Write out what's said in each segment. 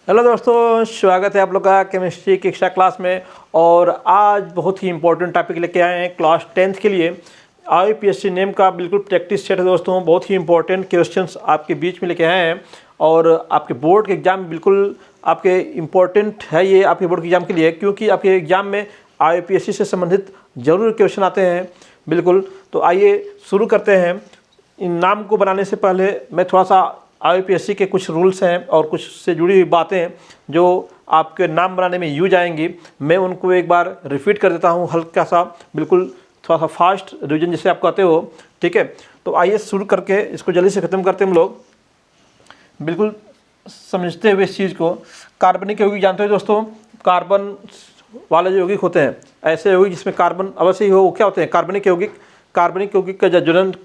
Hello दोस्तों, स्वागत है आप लोग का केमिस्ट्री की एक्स्ट्रा क्लास में। और आज बहुत ही इंपॉर्टेंट टॉपिक लेके आए हैं क्लास 10th के लिए। IUPAC नेम का बिल्कुल प्रैक्टिस सेट है दोस्तों। बहुत ही इंपॉर्टेंट क्वेश्चंस आपके बीच में लेके आए हैं और आपके बोर्ड के एग्जाम बिल्कुल आपके इम्पोर्टेंट है ये आपके बोर्ड के एग्जाम के लिए, क्योंकि आपके एग्जाम में IUPAC से संबंधित जरूर क्वेश्चन आते हैं बिल्कुल। तो आइए शुरू करते हैं। इन नाम को बनाने से पहले मैं थोड़ा सा IUPAC के कुछ रूल्स हैं और कुछ से जुड़ी हुई बातें हैं जो आपके नाम बनाने में यूज आएंगी, मैं उनको एक बार रिपीट कर देता हूँ हल्का सा, बिल्कुल थोड़ा सा फास्ट रिवीजन जिसे आप कहते हो। ठीक है, तो आइए शुरू करके इसको जल्दी से ख़त्म करते हैं हम लोग, बिल्कुल समझते हुए इस चीज़ को। कार्बनिक यौगिक जानते हो दोस्तों, कार्बन वाले जो यौगिक होते हैं, ऐसे यौगिक जिसमें कार्बन अवश्य ही हो, वो क्या होते हैं? कार्बनिक यौगिक। कार्बनिक यौगिक का जो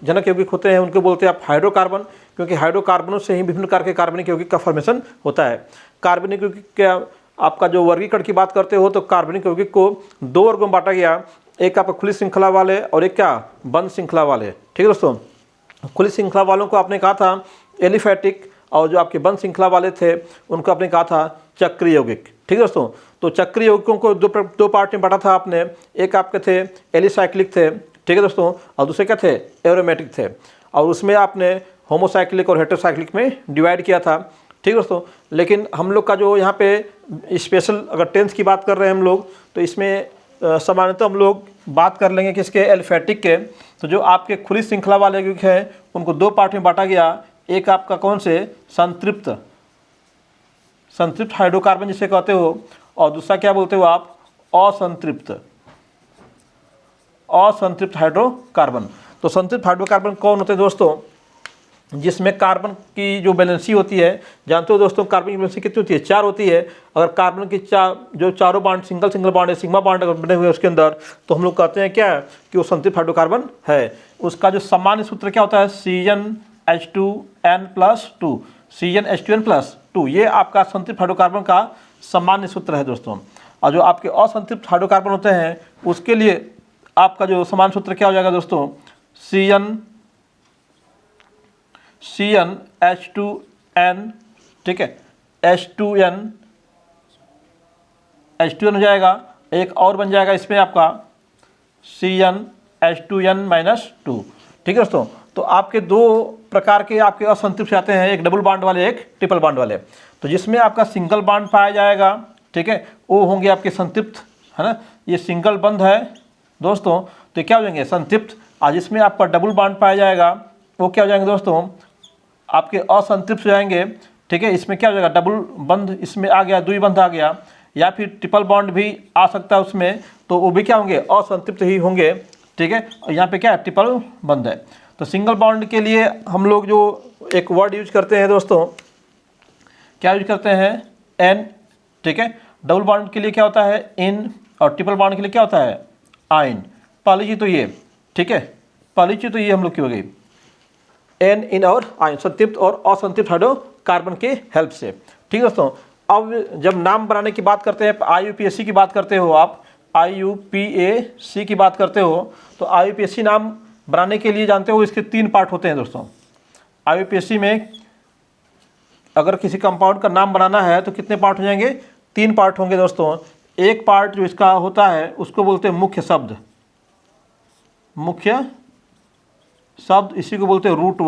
जनक यौगिक होते हैं उनको बोलते हैं आप हाइड्रोकार्बन, क्योंकि हाइड्रोकार्बनों से ही विभिन्न प्रकार के कार्बनिक यौगिक का फॉर्मेशन होता है। कार्बनिक यौगिक का आपका जो वर्गीकरण की बात करते हो तो कार्बनिक यौगिक को दो वर्गों में बांटा गया, एक आपका खुली श्रृंखला वाले और एक क्या बंद श्रृंखला वाले। ठीक है दोस्तों, खुली श्रृंखला वालों को आपने कहा था एलिफैटिक, और जो आपके बंद श्रृंखला वाले थे उनको आपने कहा था चक्रीय यौगिक। ठीक है दोस्तों, तो चक्रीय यौगिकों को दो पार्ट में बांटा था आपने। एक आपके थे एलिसाइक्लिक थे, ठीक है दोस्तों, और दूसरे क्या थे? एरोमेटिक थे। और उसमें आपने होमोसाइक्लिक और हेटेरोसाइक्लिक में डिवाइड किया था। ठीक है दोस्तों, लेकिन हम लोग का जो यहाँ पे स्पेशल अगर 10th की बात कर रहे हैं हम लोग, तो इसमें सामान्यतः हम लोग बात कर लेंगे किसके? एलिफैटिक के। तो जो आपके खुली श्रृंखला वाले यौगिक हैं उनको दो पार्ट में बांटा गया। एक आपका कौन से? संतृप्त हाइड्रोकार्बन जिसे कहते हो, और दूसरा क्या बोलते हो आप? असंतृप्त हाइड्रोकार्बन। तो संतृप्त हाइड्रोकार्बन कौन होते हैं दोस्तों? जिसमें कार्बन की जो बैलेंसी होती है, जानते हो दोस्तों कार्बन की बैलेंसी कितनी होती है? 4 होती है। अगर कार्बन की जो चारों बॉन्ड सिंगल बॉन्ड है, सिग्मा बॉन्ड अगर बने हुए हैं उसके अंदर, तो हम लोग कहते हैं क्या कि वो संतृप्त हाइड्रोकार्बन है। उसका जो सामान्य सूत्र क्या होता है? CnH2n+2। CnH2n+2 ये आपका संतृप्त हाइड्रोकार्बन का सामान्य सूत्र है दोस्तों। और जो आपके असंतृप्त हाइड्रोकार्बन होते हैं उसके लिए आपका जो समान सूत्र क्या हो जाएगा दोस्तों? CnH2n, ठीक है, H2n हो जाएगा। एक और बन जाएगा इसमें आपका CnH2n-2। ठीक है दोस्तों, तो आपके दो प्रकार के आपके असंतृप्त आते हैं, एक डबल बॉन्ड वाले, एक ट्रिपल बॉन्ड वाले। तो जिसमें आपका सिंगल बॉन्ड पाया जाएगा, ठीक है, वो होंगे आपके संतृप्त, है ना। ये सिंगल बंद है दोस्तों, तो क्या हो जाएंगे? संतृप्त। आज इसमें आपका डबल बॉन्ड पाया जाएगा, वो क्या हो जाएंगे दोस्तों? आपके असंतृप्त हो जाएंगे। ठीक है, इसमें क्या हो जाएगा? डबल बंद इसमें आ गया, द्विबंध आ गया, या फिर ट्रिपल बॉन्ड भी आ सकता है उसमें, तो वो भी क्या होंगे? असंतृप्त ही होंगे। ठीक है, और यहाँ पे क्या है? ट्रिपल बंद है। तो सिंगल बॉन्ड के लिए हम लोग जो एक वर्ड यूज करते हैं दोस्तों, क्या यूज करते हैं? एन। ठीक है, डबल बॉन्ड के लिए क्या होता है? इन, और ट्रिपल बॉन्ड के लिए क्या होता है? आइन। पहली चीज तो ये, ठीक है, पहली चीज तो ये हम लोग की हो गई, एन, इन और आयन, संतृप्त और असंतृप्त हाइड्रोकार्बन के हेल्प से। ठीक है दोस्तों, अब जब नाम बनाने की बात करते हैं, IUPAC की बात करते हो आप, IUPAC की बात करते हो, तो IUPAC नाम बनाने के लिए जानते हो इसके 3 पार्ट होते हैं दोस्तों। IUPAC में अगर किसी कंपाउंड का नाम बनाना है तो कितने पार्ट हो जाएंगे? 3 पार्ट होंगे दोस्तों। एक पार्ट जो इसका होता है उसको बोलते हैं मुख्य शब्द, इसी को बोलते हैं रूट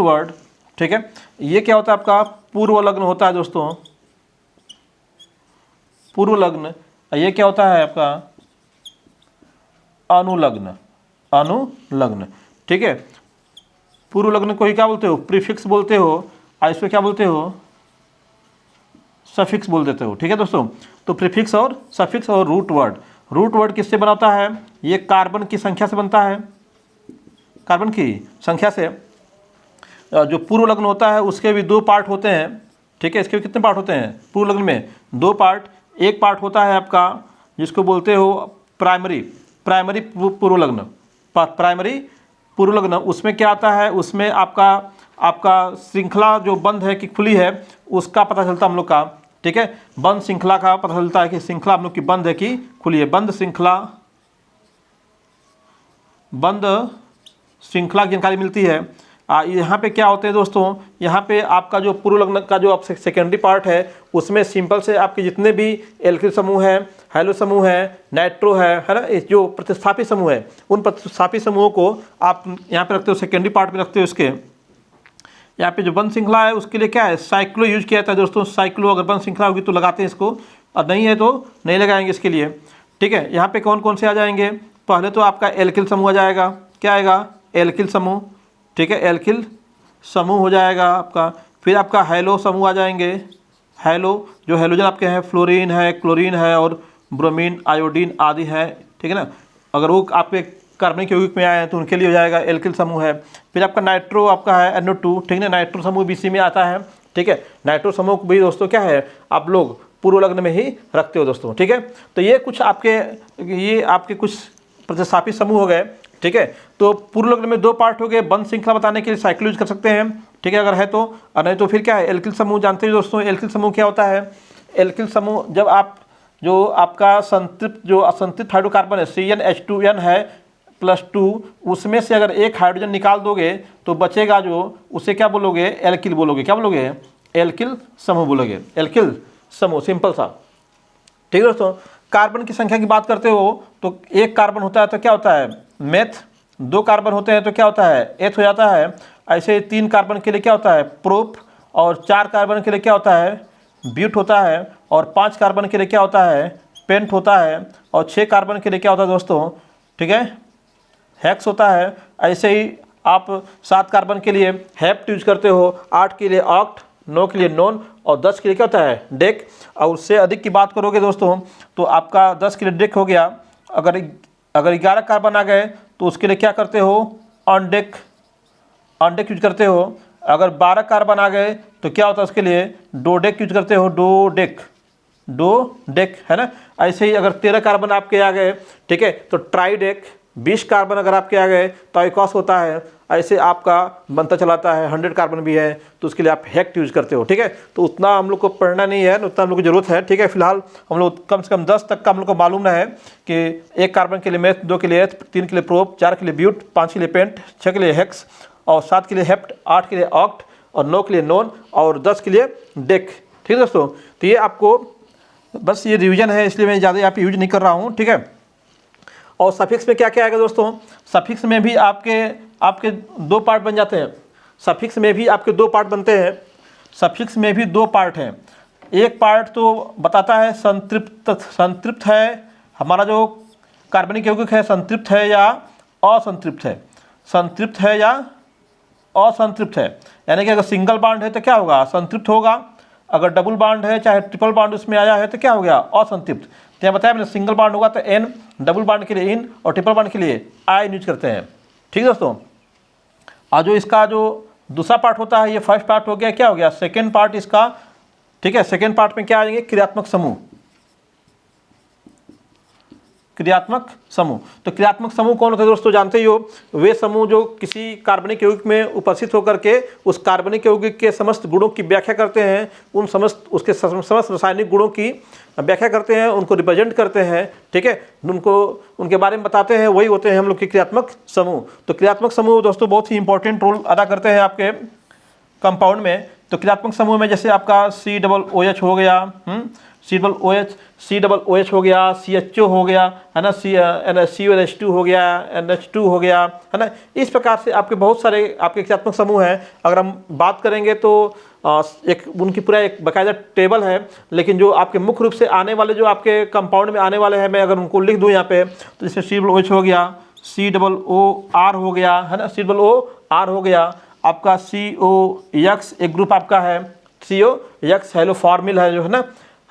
वर्ड। ठीक है, ये क्या होता है? आपका पूर्व लग्न होता है दोस्तों, पूर्व लग्न। ये क्या होता है आपका? अनुलग्न। ठीक है, पूर्व लग्न को ही क्या बोलते हो? प्रीफिक्स बोलते हो, और इसको क्या बोलते हो? सफिक्स बोल देते हो। ठीक है दोस्तों, तो प्रीफिक्स और सफिक्स और रूट वर्ड किससे बनाता है? ये कार्बन की संख्या से बनता है, कार्बन की संख्या से। जो पूर्व लग्न होता है उसके भी 2 पार्ट होते हैं। ठीक है, इसके भी कितने पार्ट होते हैं? पूर्व लग्न में 2 पार्ट। एक पार्ट होता है आपका जिसको बोलते हो प्राइमरी पूर्व लग्न। उसमें क्या आता है? उसमें आपका श्रृंखला जो बंद है कि खुली है उसका पता चलता है हम लोग का। ठीक है, बंद श्रृंखला का पता चलता है कि श्रृंखला हम लोग की बंद है कि खुली है। बंद श्रृंखला की जानकारी मिलती है। यहाँ पे क्या होते हैं दोस्तों, यहाँ पे आपका जो पूर्व लग्न का जो सेकेंडरी पार्ट है उसमें सिंपल से आपके जितने भी एल्किल समूह है, हैलो समूह है, नाइट्रो है ना, जो प्रतिस्थापी समूह है उन प्रतिस्थापी समूहों को आप यहाँ पे रखते हो, सेकेंडरी पार्ट में रखते हो। इसके यहाँ पे जो बंध श्रृंखला है उसके लिए क्या है, साइक्लो यूज किया जाता है दोस्तों। साइक्लो अगर बंध श्रृंखला होगी तो लगाते हैं इसको, और नहीं है तो नहीं लगाएंगे इसके लिए, ठीक है। यहाँ पे कौन कौन से आ जाएंगे, पहले तो आपका एल्किल समूह आ जाएगा। क्या आएगा, एल्किल समूह, ठीक है, एल्किल समूह हो जाएगा आपका। फिर आपका हैलो समूह आ जाएंगे। हैलो जो हैलोजन आपके हैं, फ्लोरीन है, क्लोरीन है और ब्रोमीन, आयोडीन आदि है, ठीक है ना। अगर वो आपके कार्बनिक यौगिक में आए हैं तो उनके लिए हो जाएगा एल्किल समूह है। फिर आपका नाइट्रो आपका है NO2, ठीक है ना, नाइट्रो समूह भी इसी में आता है, ठीक है। नाइट्रो समूह भी दोस्तों क्या है, आप लोग पूर्व लग्न में ही रखते हो दोस्तों, ठीक है। तो ये आपके कुछ प्रतिस्थापी समूह हो गए, ठीक है। तो पूर्व लग्न में 2 पार्ट हो गए, बंध श्रृंखला बताने के लिए साइक्लो यूज कर सकते हैं, ठीक है, अगर है तो, और नहीं तो फिर क्या है, एल्किल समूह। जानते हैं दोस्तों एल्किल समूह क्या होता है। एल्किल समूह जब आप जो आपका संतृप्त जो असंतृप्त हाइड्रोकार्बन है CnH2n है +2, उसमें से अगर एक हाइड्रोजन निकाल दोगे तो बचेगा जो, उसे क्या बोलोगे, एल्किल बोलोगे। क्या बोलोगे, एल्किल समूह बोलोगे, एल्किल समूह, सिंपल सा, ठीक है दोस्तों। कार्बन की संख्या की बात करते हो तो 1 कार्बन होता है तो क्या होता है, मेथ। 2 कार्बन होते हैं तो क्या होता है, एथ हो जाता है। ऐसे 3 कार्बन के लिए क्या होता है, प्रोप, और 4 कार्बन के लिए क्या होता है, ब्यूट होता है, और 5 कार्बन के लिए क्या होता है, पेंट होता है, और 6 कार्बन के लिए क्या होता है दोस्तों, ठीक है, हेक्स होता है। ऐसे ही आप 7 कार्बन के लिए हेप्ट यूज करते हो, 8 के लिए ऑक्ट, 9 के लिए नॉन, और 10 के लिए क्या होता है, डेक। और उससे अधिक की बात करोगे दोस्तों तो आपका 10 के लिए डेक हो गया। अगर 11 कार्बन आ गए तो उसके लिए क्या करते हो, ऑन डेक यूज करते हो। अगर 12 कार्बन आ गए तो क्या होता है उसके लिए, डोडेक यूज करते हो, डोडेक है ना। ऐसे ही अगर 13 कार्बन आपके आ गए, ठीक है, तो ट्राइडेक। 20 कार्बन अगर आपके आ गए तो आइकॉस होता है। ऐसे आपका बनता चलाता है। 100 कार्बन भी है तो उसके लिए आप हेक्ट यूज करते हो, ठीक है। तो उतना हम लोग को पढ़ना नहीं है, उतना हम लोग को जरूरत है, ठीक है। फिलहाल हम लोग कम से कम 10 तक का हम लोग को मालूम है कि 1 कार्बन के लिए मेथ, 2 के लिए एथ, 3 के लिए प्रोप, 4 के लिए ब्यूट, 5 के लिए पेंट, 6 के लिए हेक्स, और 7 के लिए हेप्ट, 8 के लिए ऑक्ट, और 9 के लिए नॉन, और 10 के लिए डेक, ठीक है दोस्तों। तो ये आपको बस ये रिवीजन है, इसलिए मैं ज़्यादा यहाँ पे यूज नहीं कर रहा हूँ, ठीक है। और सफिक्स में क्या क्या आएगा दोस्तों, सफिक्स में भी आपके 2 पार्ट बन जाते हैं। सफिक्स में भी आपके 2 पार्ट बनते हैं। सफिक्स में भी 2 पार्ट हैं। एक पार्ट तो बताता है संतृप्त है, हमारा जो कार्बनिक यौगिक है संतृप्त है या असंतृप्त है, संतृप्त है या असंतृप्त है। यानी कि अगर सिंगल बॉन्ड है तो क्या होगा, संतृप्त होगा। अगर डबल बॉन्ड है, चाहे ट्रिपल बॉन्ड उसमें आया है तो क्या हो गया, असंतृप्त। तो यहाँ बताया मैंने, सिंगल बॉन्ड होगा तो N, डबल बॉन्ड के लिए इन, और ट्रिपल बॉन्ड के लिए I यूज करते हैं, ठीक है दोस्तों। और जो इसका जो दूसरा पार्ट होता है, ये फर्स्ट पार्ट हो गया, क्या हो गया, सेकेंड पार्ट इसका, ठीक है। सेकेंड पार्ट में क्या आएंगे, क्रियात्मक समूह। क्रियात्मक समूह, तो क्रियात्मक समूह कौन होते हैं दोस्तों, जानते ही हो, वे समूह जो किसी कार्बनिक यौगिक में उपस्थित होकर के उस कार्बनिक यौगिक के समस्त गुणों की व्याख्या करते हैं, उसके समस्त रासायनिक गुणों की व्याख्या करते हैं, उनको रिप्रेजेंट करते हैं, ठीक है, उनके बारे में बताते हैं, वही होते हैं हम लोग के क्रियात्मक समूह। तो क्रियात्मक समूह दोस्तों बहुत ही इंपॉर्टेंट रोल अदा करते हैं आपके कंपाउंड में। तो क्रियात्मक समूह में जैसे आपका COOH हो गया, COOH हो गया, CHO हो गया, है ना, CONH2 हो गया, NH2 हो गया, है ना। इस प्रकार से आपके बहुत सारे आपके क्रियात्मक समूह हैं। अगर हम बात करेंगे तो उनकी पूरा एक बाकायदा टेबल है, लेकिन जो आपके मुख्य रूप से आने वाले जो आपके कंपाउंड में आने वाले हैं, मैं अगर उनको लिख दूं यहाँ पे, तो जैसे COOH हो गया, COOR हो गया, है ना, COOR हो गया, आपका COX एक ग्रुप आपका है, COX हेलो फॉर्मिल है जो है ना,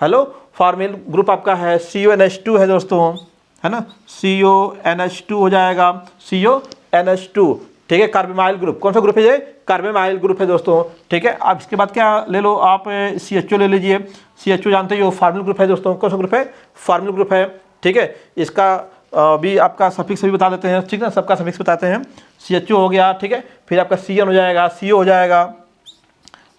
हेलो फॉर्मिल ग्रुप आपका है। CONH2 है दोस्तों, है ना, CONH2 हो जाएगा, CONH2, ठीक है। कार्बोमाइल ग्रुप, कौन सा ग्रुप है ये, कार्बोमाइल ग्रुप है दोस्तों, ठीक है। अब इसके बाद क्या ले लो आप, CHO ले लीजिए। CHO जानते ही हो फॉर्मिल ग्रुप है दोस्तों, कौन सा ग्रुप है, फॉर्मिल ग्रुप है, ठीक है। इसका भी आपका सफिक्स भी बता देते हैं, ठीक है, सबका सफिक्स बताते हैं। CHO हो गया, ठीक है। फिर आपका CN हो जाएगा, CO हो जाएगा,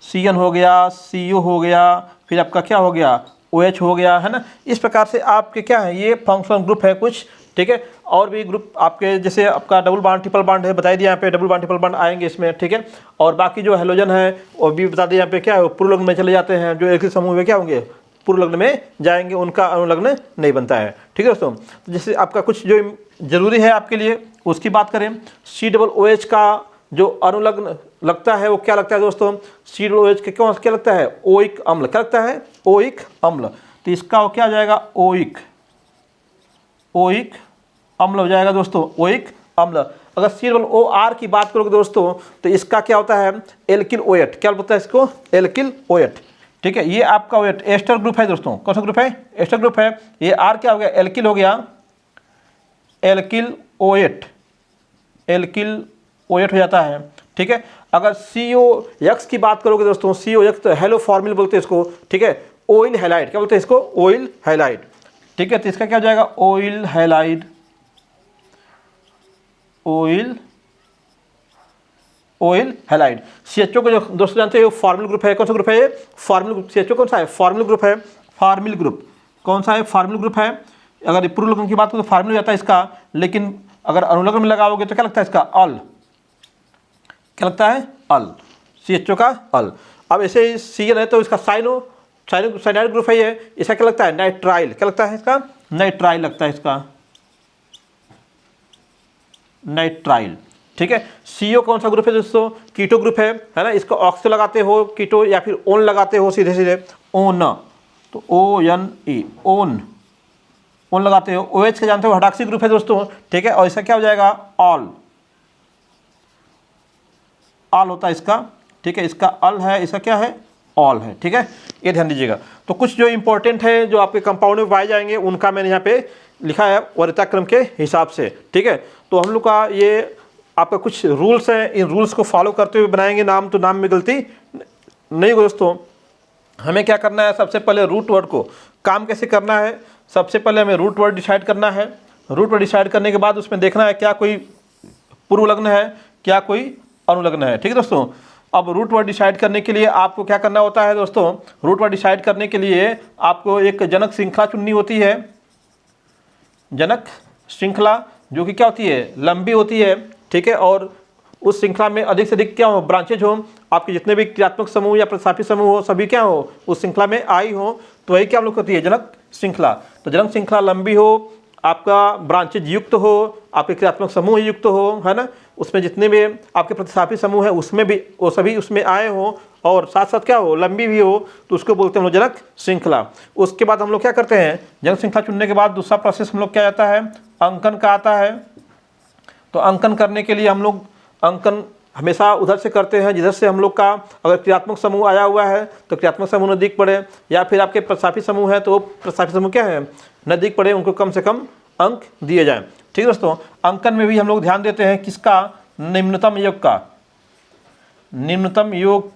CN हो गया, CO हो गया, फिर आपका क्या हो गया, OH हो गया, है ना। इस प्रकार से आपके क्या है, ये फंक्शनल ग्रुप है कुछ, ठीक है। और भी ग्रुप आपके जैसे आपका डबल बॉन्ड ट्रिपल बॉन्ड है, बताई दिया यहाँ पे डबल बॉन्ड ट्रिपल बॉन्ड आएंगे इसमें, ठीक है। और बाकी जो हेलोजन है वो भी बता दिया यहाँ पे क्या है, पूर्व लग्न में चले जाते हैं, जो एल्किल समूह में क्या होंगे, पूर्व लग्न में जाएंगे, उनका अनुलग्न नहीं बनता है, ठीक है दोस्तों। तो जैसे आपका कुछ जो जरूरी है आपके लिए उसकी बात करें, COOH का जो अनुलग्न लगता है वो क्या लगता है दोस्तों, COOH के क्या लगता है, ओइक अम्ल, क्या लगता है, ओइक अम्ल। तो इसका वो क्या हो जाएगा, ओइक अम्ल हो जाएगा दोस्तों, ओइक अम्ल। अगर COOR की बात करोगे दोस्तों तो इसका क्या होता है, एल्किल OH, क्या बोलता है इसको, एल्किल OH, ठीक है। ये आपका OH एस्टर ग्रुप है दोस्तों, कौन सा ग्रुप है, एस्टर ग्रुप है। ये R क्या हो गया, एल्किल हो गया, एल्किल OH हो जाता है, ठीक है। अगर COX की बात करोगे दोस्तों, COX तो हेलो फॉर्मिल बोलते हैं इसको, ठीक है, ऑयल हैलाइड, क्या बोलते हैं इसको, ऑयल हैलाइड, ठीक है। तो इसका क्या हो जाएगा, ऑयल हैलाइड, CHO को जो दोस्तों जानते हो फॉर्मिल ग्रुप है, कौन सा ग्रुप है ये, फॉर्मिल ग्रुप। CHO कौन सा है, फॉर्मिल ग्रुप है, फॉर्मिल ग्रुप कौन सा है, फॉर्मिल ग्रुप है। अगर पूर्व लग्न की बात करो तो फॉर्मिल हो जाता है इसका, लेकिन अगर अनुलग्न में लगाओगे तो क्या लगता है इसका, अल, क्या लगता है, अल, CHO का अल। अब ऐसे ही Cl है तो इसका साइनाइड ग्रुप है ये, इसका क्या लगता है, नाइट्राइल, क्या लगता है इसका, नाइट्राइल लगता है इसका, नाइट्राइल, ठीक है। CO कौन सा ग्रुप है दोस्तों, कीटो ग्रुप है ना। इसको ऑक्सो लगाते हो कीटो, या फिर ओन लगाते हो सीधे सीधे, ओन, तो ONE, ओन लगाते हो। OH का जानते हो हाइड्रॉक्सी ग्रुप है दोस्तों, ठीक है। और इसका क्या हो जाएगा, ऑल होता है इसका, ठीक है। इसका अल है, इसका क्या है, ऑल है, ठीक है। ये ध्यान दीजिएगा। तो कुछ जो इंपॉर्टेंट है जो आपके कंपाउंड में पाए जाएंगे उनका मैंने यहाँ पे लिखा है वरीयताक्रम के हिसाब से, ठीक है। तो हम लोग का ये आपका कुछ रूल्स हैं, इन रूल्स को फॉलो करते हुए बनाएंगे नाम, तो नाम में गलती नहीं हो दोस्तों। हमें क्या करना है, सबसे पहले रूट वर्ड को काम कैसे करना है, सबसे पहले हमें रूट वर्ड डिसाइड करना है। रूट वर्ड डिसाइड करने के बाद उसमें देखना है क्या कोई पूर्व लग्न है, क्या कोई अनुलग्न है, ठीक है दोस्तों। अब रूट वर्ड डिसाइड करने के लिए आपको क्या करना होता है दोस्तों, रूट वर्ड डिसाइड करने के लिए आपको एक जनक श्रृंखला चुननी होती है, जनक श्रृंखला जो कि क्या होती है, लंबी होती है, ठीक है। और उस श्रृंखला में अधिक से अधिक क्या हो, ब्रांचेज हो, आपके जितने भी क्रियात्मक समूह या प्रतिस्थापी समूह हो सभी क्या हो, उस श्रृंखला में आई हो, तो वही क्या हम लोग होती है, जनक श्रृंखला। तो जनक श्रृंखला लंबी हो, आपका ब्रांचेज युक्त हो, आपके क्रियात्मक समूह युक्त हो, है ना, उसमें जितने भी आपके प्रतिस्थापी समूह है उसमें भी वो सभी उसमें आए हो, और साथ साथ क्या हो, लंबी भी हो, तो उसको बोलते हैं हम लोग जनक श्रृंखला। उसके बाद हम लोग क्या करते हैं, जनक श्रृंखला चुनने के बाद दूसरा प्रोसेस हम लोग क्या आता है, अंकन का आता है। तो अंकन करने के लिए हम लोग अंकन हमेशा उधर से करते हैं जिधर से हम लोग का अगर क्रियात्मक समूह आया हुआ है तो क्रियात्मक समूह नज़दीक पड़े, या फिर आपके प्रतिस्थापी समूह है तो प्रतिस्थापी समूह क्या है, नज़दीक पड़े, उनको कम से कम अंक दिए जाएं, ठीक है दोस्तों। अंकन में भी हम लोग ध्यान देते हैं किसका, निम्नतम योग का, निम्नतम योग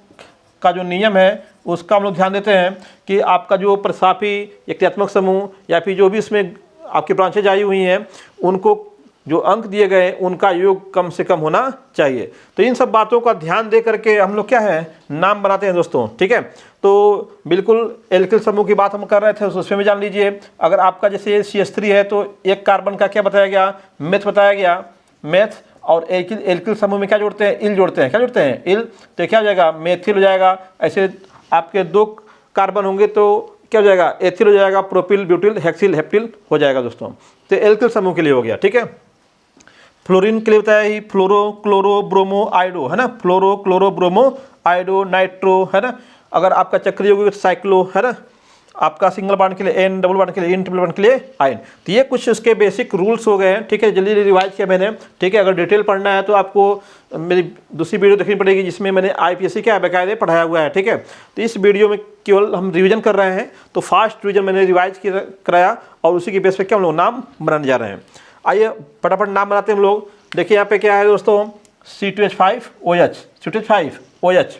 का जो नियम है उसका हम लोग ध्यान देते हैं कि आपका जो प्रतिस्थापी या क्रियात्मक समूह या फिर जो भी इसमें आपकी ब्रांचेज आई हुई हैं उनको जो अंक दिए गए उनका योग कम से कम होना चाहिए। तो इन सब बातों का ध्यान दे करके हम लोग क्या है, नाम बनाते हैं दोस्तों, ठीक है। तो बिल्कुल एल्किल समूह की बात हम कर रहे थे तो उसमें भी जान लीजिए, अगर आपका जैसे CH3 है तो एक कार्बन का क्या बताया गया, मेथ बताया गया, मेथ। और एल्किल समूह में क्या जोड़ते हैं, इल जोड़ते हैं, क्या जोड़ते हैं, इल। तो क्या हो जाएगा, मेथिल हो जाएगा। ऐसे आपके 2 कार्बन होंगे तो क्या हो जाएगा, एथिल हो जाएगा, प्रोपिल, ब्यूटिल, हेक्सिल, हेप्टिल हो जाएगा दोस्तों। तो एल्किल समूह के लिए हो गया, ठीक है। फ्लोरीन के लिए बताया ही, फ्लोरो, क्लोरो, ब्रोमो, आइडो, है ना, फ्लोरो, क्लोरो, ब्रोमो, आइडो, नाइट्रो, है ना। अगर आपका चक्रीय यौगिक साइक्लो, है ना, आपका सिंगल बॉन्ड के लिए N, डबल बॉन्ड के लिए इन, ट्रिपल बॉन्ड के लिए आयन। तो ये कुछ उसके बेसिक रूल्स हो गए हैं, ठीक है। जल्दी जल्दी रिवाइज किया मैंने, ठीक है। अगर डिटेल पढ़ना है तो आपको मेरी दूसरी वीडियो देखनी पड़ेगी जिसमें मैंने IPSC क्या बाकायदे पढ़ाया हुआ है, ठीक है। तो इस वीडियो में केवल हम रिवीजन कर रहे हैं, तो फास्ट रिवीजन मैंने रिवाइज कराया और उसी के बेस पर क्या हम लोग नाम बनाने जा रहे हैं। आइए फटाफट नाम बनाते हैं हम लोग। देखिए यहाँ पे क्या है दोस्तों, C2H5OH, C2H5OH,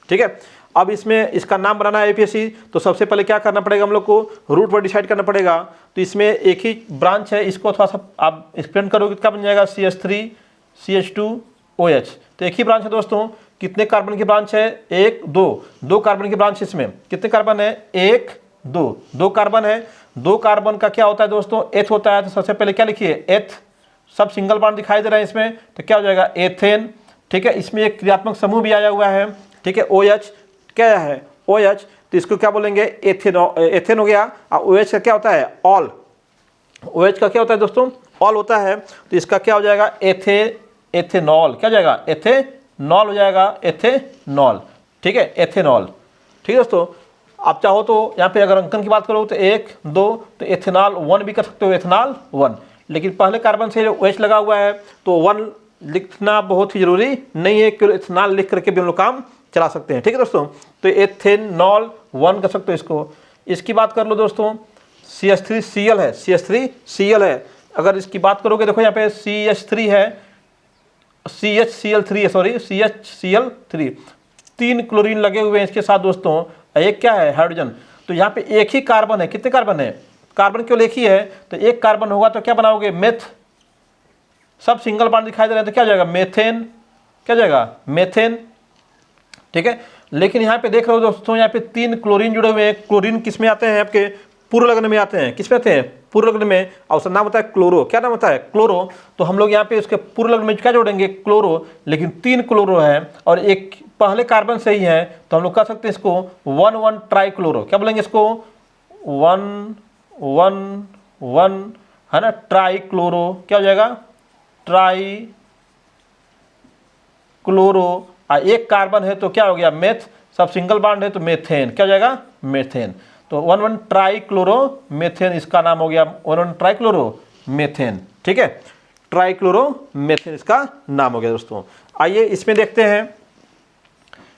ठीक है। अब इसमें इसका नाम बनाना है IPSC, तो सबसे पहले क्या करना पड़ेगा हम लोग को, रूट वर्ड डिसाइड करना पड़ेगा। तो इसमें एक ही ब्रांच है, इसको थोड़ा सा आप एक्सप्लेन करोगे क्या बन जाएगा, CH3CH2OH। तो एक ही ब्रांच है दोस्तों, कितने कार्बन की ब्रांच है, 1 2 कार्बन की ब्रांच। इसमें कितने कार्बन है, 1 2 कार्बन है। 2 कार्बन का क्या होता है दोस्तों, एथ होता है। तो सबसे पहले क्या लिखिए, एथ, सब सिंगल बॉन्ड दिखाई दे रहा है इसमें, तो क्या हो जाएगा एथेन। ठीक है, इसमें एक क्रियात्मक समूह भी आया हुआ है। ठीक है, OH क्या है, OH, तो इसको क्या बोलेंगे, एथेन हो गया। और OH का क्या होता है, ऑल। OH का क्या होता है दोस्तों, ऑल होता है। तो इसका क्या हो जाएगा, एथेनॉल, क्या हो जाएगा, एथेनॉल हो जाएगा, एथेनॉल। ठीक है, एथेनॉल। ठीक है दोस्तों, आप चाहो तो यहाँ पे अगर अंकन की बात करो तो 1 2, तो एथेनॉल 1 भी कर सकते हो, एथेनॉल 1। लेकिन पहले कार्बन से जो OH लगा हुआ है तो 1 लिखना बहुत ही जरूरी नहीं है, केवल एथेनॉल लिख करके भी हम लोग काम चला सकते हैं। ठीक है दोस्तों, तो एथेनॉल 1 कर सकते हो इसको। इसकी बात कर लो दोस्तों, CH3Cl है, CH3Cl है। अगर इसकी बात करोगे, देखो यहाँ पे CH3 है, CHCl3 है, सॉरी CHCl3, 3 क्लोरीन लगे हुए हैं इसके साथ दोस्तों। एक क्या है, हाइड्रोजन। तो यहाँ पे एक ही कार्बन है, कितने कार्बन है, कार्बन केवल एक ही है, तो एक कार्बन होगा तो क्या बनाओगे, मेथ, सब सिंगल बॉन्ड दिखाई दे रहे हैं, तो क्या हो जाएगा, मेथेन, क्या हो जाएगा, मेथेन। ठीक है, लेकिन यहाँ पे देख रहे हो दोस्तों, यहाँ पे 3 क्लोरीन जुड़े हुए हैं। क्लोरीन किस में आते हैं, आपके पूर्व लग्न में आते हैं। किस में आते हैं, पूर्व लग्न में, और उसका नाम होता है क्लोरो। क्या नाम होता है, क्लोरो। तो हम लोग यहाँ पे उसके पूर्व लग्न में क्या जोड़ेंगे, क्लोरो। लेकिन 3 क्लोरो है और एक पहले कार्बन से ही है, तो हम लोग कह सकते हैं इसको 1,1 ट्राइक्लोरो। क्या बोलेंगे इसको, 1,1,1 है ना, ट्राइक्लोरो। क्या हो जाएगा, ट्राई क्लोरो। एक कार्बन है तो क्या हो गया, मेथ, सब सिंगल बॉन्ड है तो मेथेन। क्या हो जाएगा, मेथेन। तो 1,1 ट्राइक्लोरो मेथेन इसका नाम हो गया, 1,1 ट्राइक्लोरो मेथेन। ठीक है, ट्राइक्लोरो मेथेन इसका नाम हो गया दोस्तों। आइए इसमें देखते हैं,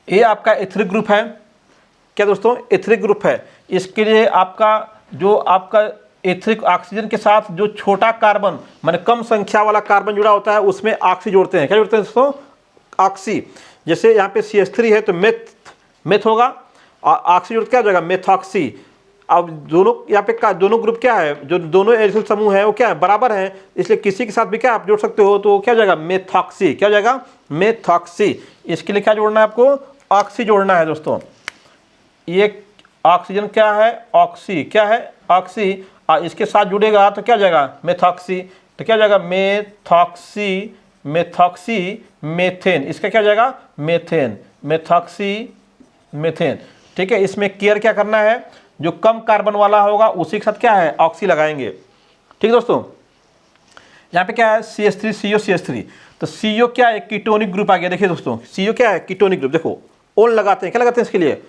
ये आपका एथिलिक ग्रुप है। क्या दोस्तों, एथिलिक ग्रुप है। इसके लिए आपका जो आपका एथिलिक ऑक्सीजन के साथ जो छोटा कार्बन, माने कम संख्या वाला कार्बन जुड़ा होता है, उसमें ऑक्सी जोड़ते हैं। क्या जोड़ते हैं दोस्तों, ऑक्सी। जैसे यहाँ पे CH3 है तो मेथ होगा, और ऑक्सी जोड़ क्या हो जाएगा, मेथॉक्सी। अब दोनों यहाँ पे दोनों ग्रुप क्या है, जो दोनों एल्किल समूह है वो क्या है, बराबर है, इसलिए किसी के साथ भी क्या आप जोड़ सकते हो, तो क्या हो जाएगा, मेथॉक्सी। क्या हो जाएगा, मेथॉक्सी। इसके लिए क्या जोड़ना है आपको, ऑक्सी जोड़ना है दोस्तों। ये ऑक्सीजन क्या है, ऑक्सी, क्या है, ऑक्सी। और इसके साथ जुड़ेगा तो क्या हो जाएगा, मेथॉक्सी। तो क्या हो जाएगा, मेथॉक्सी, मेथॉक्सी मेथेन। इसका क्या हो जाएगा, मेथेन, मेथॉक्सी मेथेन। ठीक है, इसमें केयर क्या करना है, जो कम कार्बन वाला होगा उसी के साथ क्या है, ऑक्सी लगाएंगे। ठीक है दोस्तों, यहाँ पे क्या है, CH3CO CH3। तो CO क्या है, कीटोनिक ग्रुप आ गया। देखिए दोस्तों, CO क्या है, कीटोनिक ग्रुप। देखो ओन लगाते हैं, क्या लगाते हैं इसके लिए,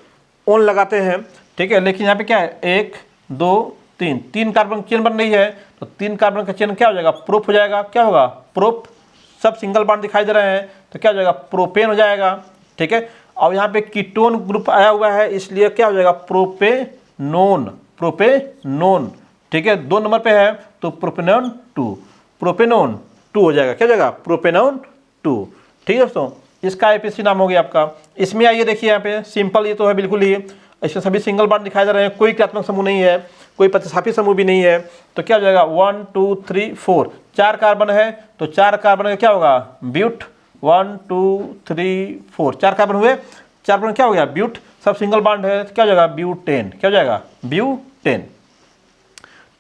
ओन लगाते हैं। ठीक है, लेकिन यहाँ पे क्या है, 1 2 3, 3 कार्बन चेन बन रही है, तो 3 कार्बन का चेन क्या हो जाएगा, प्रोप हो जाएगा। क्या होगा, प्रोप, सब सिंगल बॉन्ड दिखाई दे रहे हैं, तो क्या हो जाएगा, प्रोपेन हो जाएगा। ठीक है, और यहाँ पे कीटोन ग्रुप आया हुआ है, इसलिए क्या हो जाएगा, प्रोपेनोन, प्रोपेनोन। ठीक है, 2 नंबर पे है तो प्रोपेनोन 2, प्रोपेनोन 2 हो जाएगा। क्या हो जाएगा, प्रोपेनोन 2। ठीक है दोस्तों, इसका IPC नाम हो गया आपका। इसमें आइए देखिए, यहाँ पे सिंपल ये तो है बिल्कुल ही, इसमें सभी सिंगल बॉन्ड दिखाई दे रहे हैं, कोई क्रियात्मक समूह नहीं है, कोई प्रतिस्थापी समूह भी नहीं है। तो क्या हो जाएगा, 1 2 3 4, 4 कार्बन है, तो 4 कार्बन का क्या होगा, ब्यूट। 1 2 3 4, 4 कार्बन हुए, 4 कार्बन क्या हो गया, ब्यूट, सब सिंगल बॉन्ड है, तो क्या हो जाएगा, ब्यूटेन। क्या हो जाएगा, ब्यूटेन।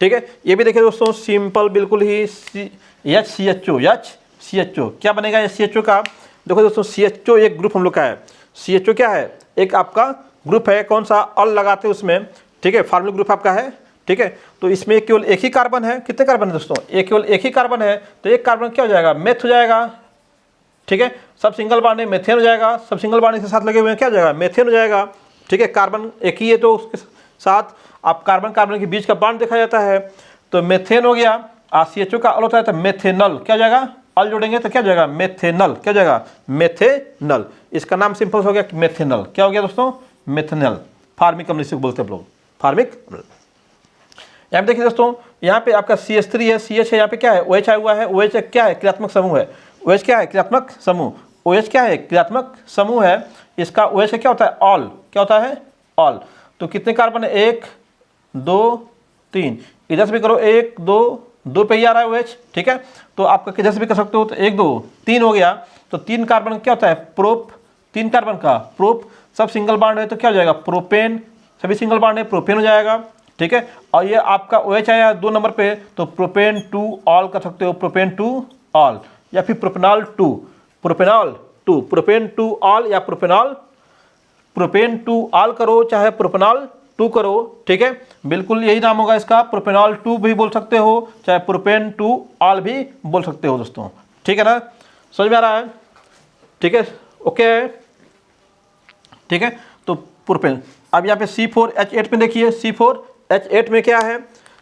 ठीक है, ये भी देखिए दोस्तों, सिंपल बिल्कुल ही, HCHO क्या बनेगा HCHO का। देखो दोस्तों, CHO एक ग्रुप हम लोग का है। CHO क्या है, एक आपका ग्रुप है, कौन सा, अल लगाते हैं उसमें। ठीक है, फार्मूला ग्रुप आपका है। ठीक है, तो इसमें केवल एक ही कार्बन है। कितने कार्बन है दोस्तों, एक, केवल एक ही कार्बन है, तो एक कार्बन क्या हो जाएगा, मेथ हो जाएगा। ठीक है, सब सिंगल बॉन्ड है, मेथेन हो जाएगा, सब सिंगल बॉन्ड के साथ लगे हुए हैं, क्या हो जाएगा, मेथेन हो जाएगा। ठीक है, कार्बन एक ही है तो उसके साथ आप कार्बन कार्बन के बीच का बॉन्ड देखा जाता है, तो मेथेन हो गया। CHO का अल होता है तो मेथेनल। क्या हो जाएगा, अल जोड़ेंगे तो क्या हो जाएगा, मेथेनल। क्या हो जाएगा, मेथेनल। इसका नाम सिंपल हो गया मेथेनल। क्या हो गया दोस्तों, मेथेनल। फार्मिक अम्ल इसे बोलते हैं लोग, फार्मिक अम्ल। यहाँ पे देखिए दोस्तों, यहाँ पे आपका CH3 है, CH है, यहाँ पे क्या है, OH आया हुआ है। OH क्या है, क्रियात्मक समूह है। OH क्या है, क्रियात्मक समूह। OH क्या है, क्रियात्मक समूह है। इसका OH का क्या होता है, ऑल। क्या होता है, ऑल। तो कितने कार्बन है, 1 2 3, इधर से भी करो, 1 2 पे ही आ रहा है OH। ठीक है, तो आपका किधर से भी कर सकते हो, तो 1 2 3 हो गया। तो 3 कार्बन क्या होता है, प्रोप, 3 कार्बन का प्रोप, सब सिंगल बॉन्ड है, तो क्या हो जाएगा, प्रोपेन, सभी सिंगल बॉन्ड है, प्रोपेन हो जाएगा। ठीक है। और ये आपका OH आया 2 नंबर पे, तो प्रोपेन टू ऑल कर सकते हो, प्रोपेन टू ऑल, या फिर propanol two, propanol two, propane two ol या प्रोपेनॉल, प्रोपेन टू ऑल करो चाहे प्रोपेनॉल टू करो, ठीक है, बिल्कुल यही नाम होगा इसका। प्रोपेनॉल टू भी बोल सकते हो, चाहे प्रोपेन टू ऑल भी बोल सकते हो दोस्तों, ठीक है ना, समझ में आ रहा है, ठीक है, ओके है, ठीक है। तो प्रोपेन, अब यहाँ पे C4H8 में देखिए, C4H8 में क्या है,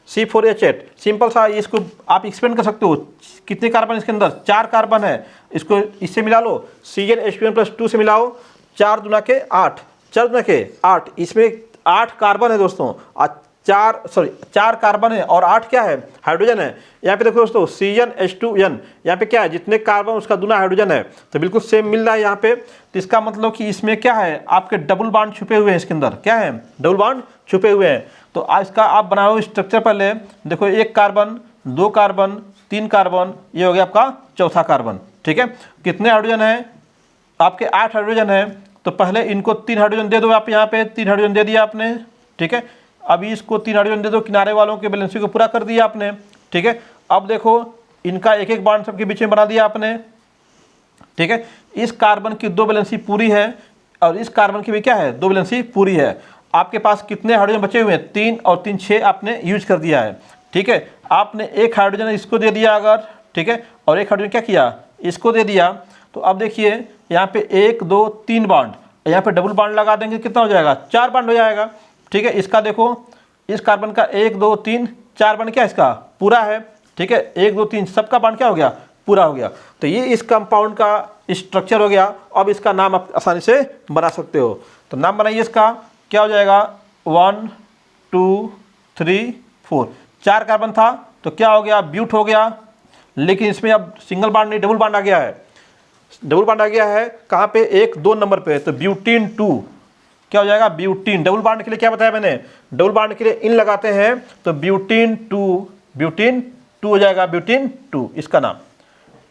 C4H8 सिंपल सा, इसको आप एक्सपेंड कर सकते हो, कितने कार्बन इसके अंदर, 4 कार्बन है, इसको इससे मिला लो, CnH2n+2 से मिलाओ, 4 दूना के 8, 4 दूना के 8, इसमें 8 कार्बन है दोस्तों, 4 कार्बन है और 8 क्या है, हाइड्रोजन है। यहाँ पे देखो दोस्तों CnH2n, यहाँ पे क्या है, जितने कार्बन उसका दूना हाइड्रोजन है, तो बिल्कुल सेम मिल रहा है यहाँ पे। तो इसका मतलब कि इसमें क्या है, आपके डबल बॉन्ड छुपे हुए हैं, इसके अंदर क्या है, डबल बॉन्ड छुपे हुए हैं। तो इसका आप बनाओ स्ट्रक्चर, पहले देखो 1 कार्बन, 2 कार्बन, 3 कार्बन, ये हो गया आपका चौथा कार्बन, ठीक है। कितने हाइड्रोजन है आपके, 8 हाइड्रोजन है, तो पहले इनको 3 हाइड्रोजन दे दो, आप यहाँ पे 3 हाइड्रोजन दे दिया आपने, ठीक है। अभी इसको 3 हाइड्रोजन दे दो, किनारे वालों के बैलेंसी को पूरा कर दिया आपने, ठीक है। अब देखो इनका एक एक बॉन्ड सबके बीच में बना दिया आपने, ठीक है। इस कार्बन की 2 बैलेंसी पूरी है और इस कार्बन की भी क्या है, 2 बैलेंसी पूरी है। आपके पास कितने हाइड्रोजन बचे हुए हैं, 3 और 3 6 आपने यूज कर दिया है, ठीक है। आपने एक हाइड्रोजन इसको दे दिया अगर, ठीक है, और एक हाइड्रोजन क्या किया, इसको दे दिया, तो अब देखिए यहाँ पे 1 2 3 बॉन्ड, यहाँ पे डबल बॉन्ड लगा देंगे, कितना हो जाएगा, 4 बॉन्ड हो जाएगा, ठीक है। इसका देखो इस कार्बन का 1 2 3 4 बॉन्ड क्या इसका पूरा है, ठीक है, 1 2 3 सबका बॉन्ड क्या हो गया, पूरा हो गया। तो ये इस कंपाउंड का स्ट्रक्चर हो गया। अब इसका नाम आप आसानी से बना सकते हो, तो नाम बनाइए इसका, क्या हो जाएगा, 1 2 3 4, 4 कार्बन था तो क्या हो गया, ब्यूट हो गया, लेकिन इसमें अब सिंगल बॉन्ड नहीं डबल बॉन्ड आ गया है, डबल बॉन्ड आ गया है कहाँ पे, 1 2 नंबर पे, तो ब्यूटीन 2 क्या हो जाएगा, ब्यूटीन। डबल बॉन्ड के लिए क्या बताया मैंने, डबल बॉन्ड के लिए इन लगाते हैं, तो ब्यूटीन 2 हो जाएगा, ब्यूटीन 2 इसका नाम,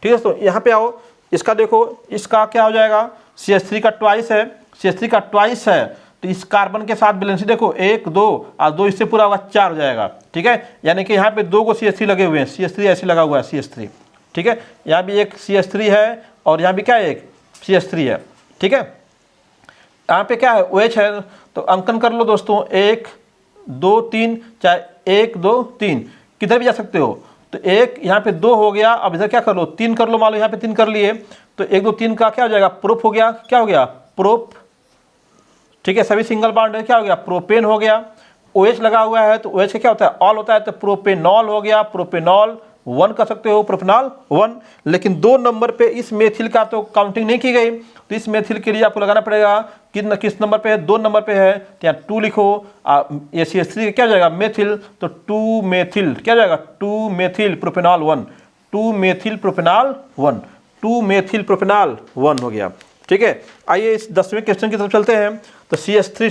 ठीक है दोस्तों। यहाँ पे आओ, इसका देखो, इसका क्या हो जाएगा, CH3 का ट्वाइस है, CH3 का ट्वाइस है, तो इस कार्बन के साथ बैलेंस देखो 1 2 और 2 इससे पूरा होगा 4 हो जाएगा, ठीक है। यानी कि यहाँ पे 2 को CH3 लगे हुए हैं, CH3 ऐसे लगा हुआ है CH3, ठीक है। यहाँ भी एक CH3 है और यहाँ भी क्या है, एक CH3 है, ठीक है। यहाँ पे क्या है, OH है, तो अंकन कर लो दोस्तों, 1 2 3, चाहे 1 2 3 किधर भी जा सकते हो। तो एक यहाँ पे 2 हो गया, अब इधर क्या कर लो, 3 कर लो, मान लो यहाँ पे 3 कर लिए, तो 1 2 3 का क्या हो जाएगा, प्रोप हो गया, क्या हो गया, प्रोप, ठीक है। सभी सिंगल बॉन्ड है, क्या हो गया, प्रोपेन हो गया। OH लगा हुआ है तो OH का क्या होता है, ऑल होता है, तो प्रोपेनॉल हो गया, प्रोपेनॉल 1 कर सकते हो, प्रोपेनॉल 1। लेकिन 2 नंबर पे इस मेथिल का तो काउंटिंग नहीं की गई, तो इस मेथिल के लिए आपको लगाना पड़ेगा किस नंबर पे है, 2 नंबर पे है, तो यहाँ 2 लिखो, ये CH3 क्या हो जाएगा, मेथिल, तो 2 मेथिल क्या हो जाएगा, 2 methyl propanol 1, 2 methyl propanol 1, 2 methyl propanol 1 हो गया, ठीक है। आइए इस 10वें क्वेश्चन की तरफ चलते हैं। तो CH3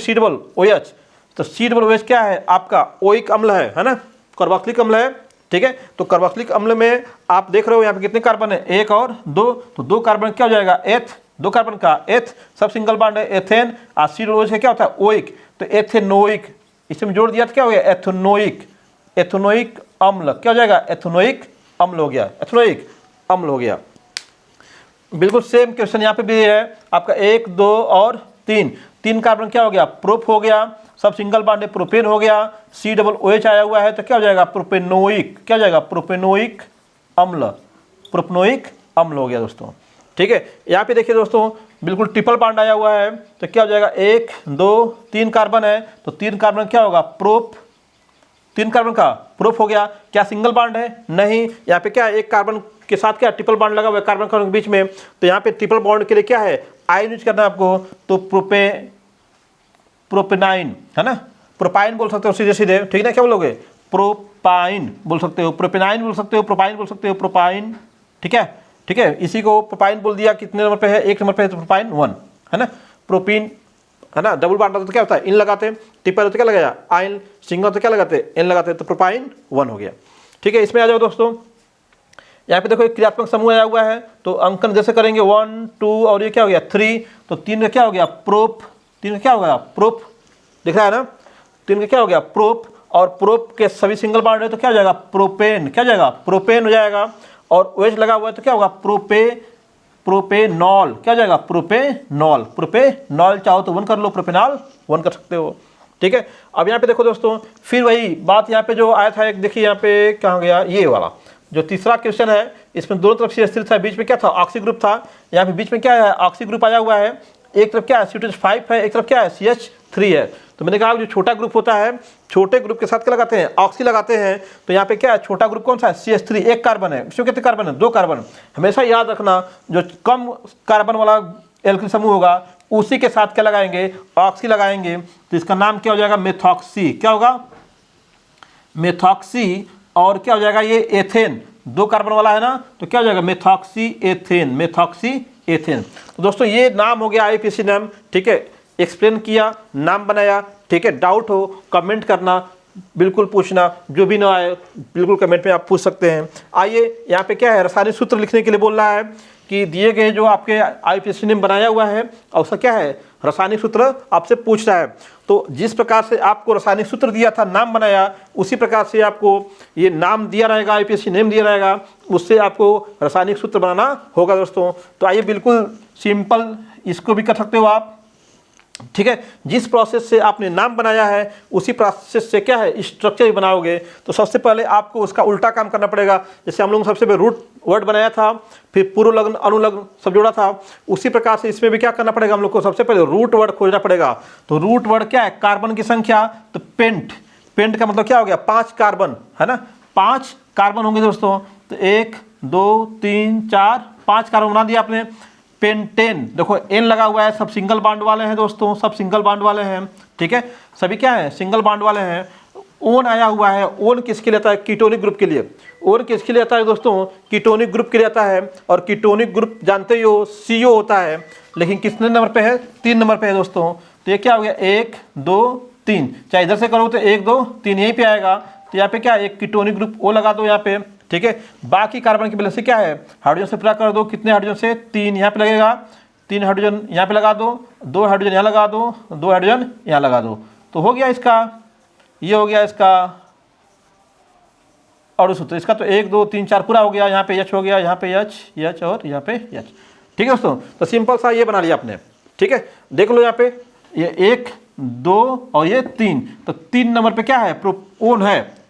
तो C OH क्या है, आपका ओइक अम्ल है ना, कार्बोक्सिलिक अम्ल है, ठीक है। तो कार्बोक्सिलिक अम्ल में आप देख रहे हो यहाँ पे कितने कार्बन है, 1 और 2, तो 2 कार्बन क्या हो जाएगा, एथ, 2 कार्बन का एथ, सब सिंगल बॉन्ड है, एथेन। और C OH क्या होता है, ओइक, तो एथेनोइक, इसमें जोड़ दिया तो क्या हो गया, एथेनोइक, एथेनोइक अम्ल, क्या हो जाएगा, एथेनोइक अम्ल हो गया, एथेनोइक अम्ल हो गया। बिल्कुल सेम क्वेश्चन यहाँ पे भी है आपका, 1 2 और 3 कार्बन क्या हो गया, प्रोप हो गया, सब सिंगल बॉन्ड है, प्रोपेन हो गया, COOH आया हुआ है, तो क्या हो जाएगा, प्रोपेनोइक, क्या हो जाएगा, प्रोपेनोइक अम्ल, प्रोपेनोइक अम्ल हो गया दोस्तों, ठीक है। यहाँ पे देखिए दोस्तों, बिल्कुल ट्रिपल बॉन्ड आया हुआ है, तो क्या हो जाएगा, 1 2 3 कार्बन है, तो 3 कार्बन क्या होगा, प्रोप, 3 कार्बन का प्रोप हो गया। क्या सिंगल बॉन्ड है, नहीं, यहाँ पे क्या है, एक कार्बन के साथ क्या ट्रिपल बॉन्ड लगा हुआ है कार्बन के बीच में, तो यहाँ पे ट्रिपल बॉन्ड के लिए क्या है, आयन यूज करना है आपको, तो प्रोपेनाइन है ना, प्रोपाइन बोल सकते हो सीधे सीधे, ठीक है, क्या बोलोगे, प्रोपाइन बोल सकते हो, प्रोपेनाइन बोल सकते हो, प्रोपाइन बोल सकते हो, प्रोपाइन, ठीक है, ठीक है। इसी को प्रोपाइन बोल दिया, कितने नंबर पे है, 1 नंबर पे है, तो प्रोपाइन 1 है ना, प्रोपीन है ना, डबल बॉन्ड तो क्या होता है, इन लगाते हैं, ट्रिपल तो क्या लगाया, आयन, सिंगल तो क्या लगाते हैं, एन लगाते हैं, तो प्रोपाइन 1 हो गया, ठीक है। इसमें आ जाओ दोस्तों, यहाँ पे देखो एक क्रियात्मक समूह आया हुआ है, तो अंकन जैसे करेंगे 1 2 और ये क्या हो गया 3, तो 3 का क्या हो गया, प्रोप, 3 का क्या हो गया, प्रोप, दिख रहा है ना, 3 का क्या हो गया, प्रोप, और प्रोप के सभी सिंगल बॉन्ड है तो क्या हो जाएगा प्रोपेन, क्या हो जाएगा प्रोपेन हो जाएगा। और OH लगा हुआ है तो क्या होगा प्रोपेनॉल, क्या हो जाएगा प्रोपेनॉल चाहो तो 1 कर लो, प्रोपेनॉल 1 कर सकते हो, ठीक है। अब यहाँ पे देखो दोस्तों, फिर वही बात यहाँ पे जो आया था एक, देखिए यहाँ पे क्या हो गया, ये वाला जो तीसरा क्वेश्चन है, इसमें दोनों तरफ से स्थिर था, बीच में क्या था ऑक्सी ग्रुप था, यहाँ पे बीच में क्या है ऑक्सी ग्रुप आया हुआ है, एक तरफ क्या है CH5 है, एक तरफ क्या है CH3 है। तो मैंने कहा जो छोटा ग्रुप होता है, छोटे ग्रुप के साथ क्या लगाते हैं ऑक्सी लगाते हैं। तो यहाँ पे क्या है छोटा ग्रुप कौन सा है CH3, 1 कार्बन है, इसमें कितने कार्बन है 2 कार्बन। हमेशा याद रखना जो कम कार्बन वाला एल्किल समूह होगा उसी के साथ क्या लगाएंगे ऑक्सी लगाएंगे, तो इसका नाम क्या हो जाएगा मेथॉक्सी, क्या होगा मेथॉक्सी। और क्या हो जाएगा ये एथेन, 2 कार्बन वाला है ना, तो क्या हो जाएगा मेथॉक्सी एथेन। तो दोस्तों ये नाम हो गया IUPAC नाम, ठीक है, एक्सप्लेन किया, नाम बनाया, ठीक है। डाउट हो कमेंट करना, बिल्कुल पूछना, जो भी ना आए बिल्कुल कमेंट में आप पूछ सकते हैं। आइए यहाँ पे क्या है रासायनिक सूत्र लिखने के लिए बोल रहा है कि दिए गए जो आपके IUPAC ने बनाया हुआ है और उसका क्या है रासायनिक सूत्र आपसे पूछ रहा है। तो जिस प्रकार से आपको रासायनिक सूत्र दिया था, नाम बनाया, उसी प्रकार से आपको ये नाम दिया रहेगा, IUPAC नेम दिया रहेगा, उससे आपको रासायनिक सूत्र बनाना होगा दोस्तों। तो आइए बिल्कुल सिंपल इसको भी कर सकते हो आप, ठीक है। जिस प्रोसेस से आपने नाम बनाया है उसी प्रोसेस से क्या है स्ट्रक्चर भी बनाओगे। तो सबसे पहले आपको उसका उल्टा काम करना पड़ेगा। जैसे हम लोगों ने सबसे पहले रूट वर्ड बनाया था, फिर पूर्व लग्न अनुलग्न सब जोड़ा था, उसी प्रकार से इसमें भी क्या करना पड़ेगा हम लोग को सबसे पहले रूट वर्ड खोजना पड़ेगा। तो रूट वर्ड क्या है कार्बन की संख्या, तो पेंट का मतलब क्या हो गया 5 कार्बन है ना, 5 कार्बन होंगे दोस्तों। तो 1 2 3 4 5 कार्बन बना दिया आपने। पेंटेन देखो N लगा हुआ है, सब सिंगल बॉन्ड वाले हैं दोस्तों, सब सिंगल बॉन्ड वाले हैं, ठीक है, सभी क्या है सिंगल बॉन्ड वाले हैं। ओन आया हुआ है, ओन किसके लिए आता है कीटोनिक ग्रुप के लिए, ओन किसके लिए आता है दोस्तों कीटोनिक ग्रुप के लिए आता है। और कीटोनिक ग्रुप जानते ही हो CO होता है, लेकिन कितने नंबर पे है 3 नंबर पे है दोस्तों। तो ये क्या हो गया 1 2 3, चाहे इधर से करो तो 1 2 3 यहीं पे आएगा। तो यहाँ पे क्या एक कीटोनिक ग्रुप O लगा दो यहाँ पे, ठीक है। बाकी कार्बन की वैलेंसी क्या है हाइड्रोजन से पूरा कर दो, कितने हाइड्रोजन से 3 यहाँ पे लगेगा, 3 हाइड्रोजन यहाँ पे लगा दो, 2 हाइड्रोजन यहाँ लगा दो, 2 हाइड्रोजन यहाँ लगा दो। तो हो गया इसका, ये हो गया इसका और सूत्र इसका। तो 1 2 3 4 पूरा हो गया, यहाँ पे H हो गया, यहाँ पे H और यहाँ पे H, ठीक है दोस्तों। तो सिंपल सा ये बना लिया आपने, ठीक है। देख लो यहाँ पे ये 1 2 और ये 3, तो 3 नंबर पे क्या है ओन है,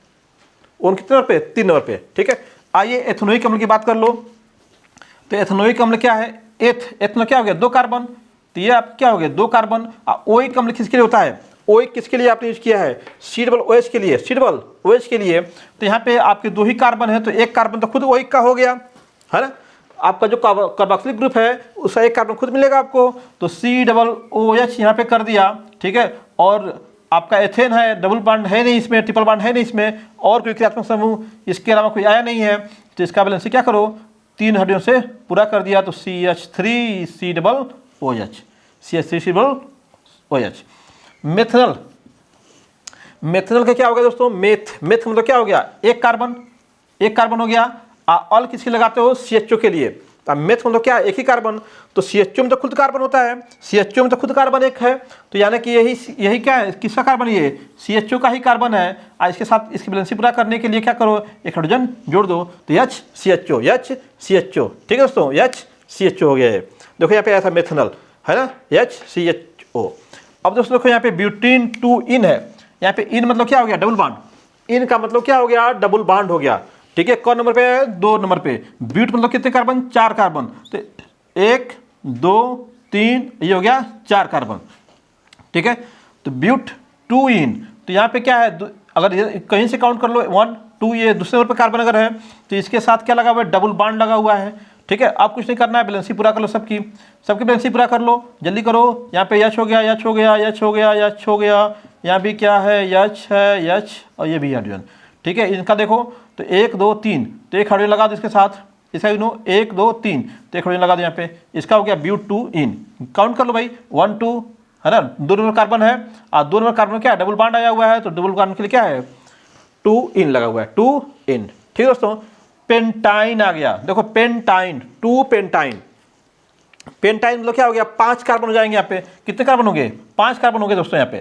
ओन कितने नंबर पे 3 नंबर पे, ठीक है। आइए एथेनोइक अम्ल की बात कर लो। तो एथेनोइक अम्ल क्या है एथनो क्या हो गया 2 कार्बन, तो ये आप क्या हो गया 2 कार्बन। ओइक अम्ल किसके लिए होता है, ओइक किसके लिए आपने यूज किया है C+OH के लिए, C+OH के लिए। तो यहाँ पे आपके 2 ही कार्बन है, तो 1 कार्बन तो खुद ओइक का हो गया है ना। आपका जो कार्बोक्सिलिक ग्रुप है उसका 1 कार्बन खुद मिलेगा आपको, तो C+OH यहाँ पे कर दिया, ठीक है। और आपका एथेन है, डबल बॉन्ड है नहीं इसमें, ट्रिपल बॉन्ड है नहीं इसमें, और कोई क्रियात्मक समूह इसके अलावा कोई आया नहीं है। तो इसका बैलेंस क्या करो 3 हाइड्रोजन से पूरा कर दिया, तो CH3 COH। मेथनल का क्या हो गया दोस्तों मेथ मतलब क्या हो गया 1 कार्बन हो गया। अल किसके लगाते हो CHO के लिए, अब मेथ मतलब क्या है 1 ही कार्बन, तो CHO में तो खुद कार्बन होता है, CHO में तो खुद कार्बन 1 है, तो यानी कि यही क्या है किसका कार्बन, ये CHO का ही कार्बन है। इसके साथ इसकी बैलेंसी पूरा करने के लिए क्या करो 1 हाइड्रोजन जोड़ दो, तो HCHO, ठीक है दोस्तों HCHO हो गया है। देखो यहाँ पे आया था मेथनल है ना HCHO। अब दोस्तों देखो यहाँ पे ब्यूटीन 2 इन है, यहाँ पे इन मतलब क्या हो गया डबल बॉन्ड, इन का मतलब क्या हो गया डबल बॉन्ड हो गया, ठीक है। कौन नंबर पे है 2 नंबर पे। ब्यूट मतलब कितने कार्बन 4 कार्बन, तो 1 2 3 ये हो गया 4 कार्बन, ठीक है। तो ब्यूट 2 इन, तो यहाँ पे क्या है अगर कहीं से काउंट कर लो 1 2, ये दूसरे नंबर पे कार्बन अगर है तो इसके साथ क्या लगा हुआ है डबल बॉन्ड लगा हुआ है, ठीक है। अब कुछ नहीं करना है, बैलेंसी पूरा कर लो, सबकी बैलेंसी पूरा कर लो, जल्दी करो। यहाँ पे H हो गया, H हो गया, H हो गया, H हो गया, यहाँ भी क्या है H है H और ये भी हाइड्रोजन, ठीक है। इनका देखो तो 1 2 3, तो 1 हाइड्रोजन लगा दो इसके साथ, इसका 1 2 3, तो 1 हाइड्रोजन लगा दो यहाँ पे, इसका हो गया ब्यूट 2 इन। काउंट कर लो भाई 1 2 है ना, 2 नंबर कार्बन है और 2 नंबर कार्बन क्या है डबल बॉन्ड आया हुआ है, तो डबल कार्बन के लिए क्या है 2 इन लगा हुआ है 2 इन, ठीक है दोस्तों। पेंटाइन आ गया, देखो पेंटाइन 2 पेंटाइन मतलब क्या हो गया 5 कार्बन हो जाएंगे यहाँ पे, कितने कार्बन हो गए 5 कार्बन हो गए दोस्तों यहाँ पे।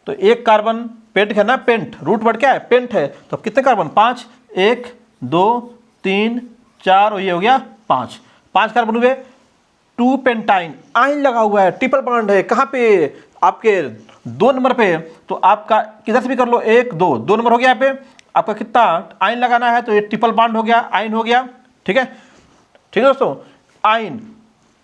तो 1 कार्बन पेंट है ना, पेंट, रूट वर्ड क्या है, पेंट है। तो कितने कार्बन, 5, 1 2 3 4 और ये हो गया 5 कार्बन हुए। 2 पेंटाइन, आइन लगा हुआ है, ट्रिपल बॉन्ड है, कहाँ पे, आपके 2 नंबर पे। तो आपका किधर से भी कर लो, 1 2 नंबर हो गया यहाँ पे। आपका कितना आइन लगाना है, तो ये ट्रिपल बॉन्ड हो गया, आइन हो गया, ठीक है दोस्तों। आइन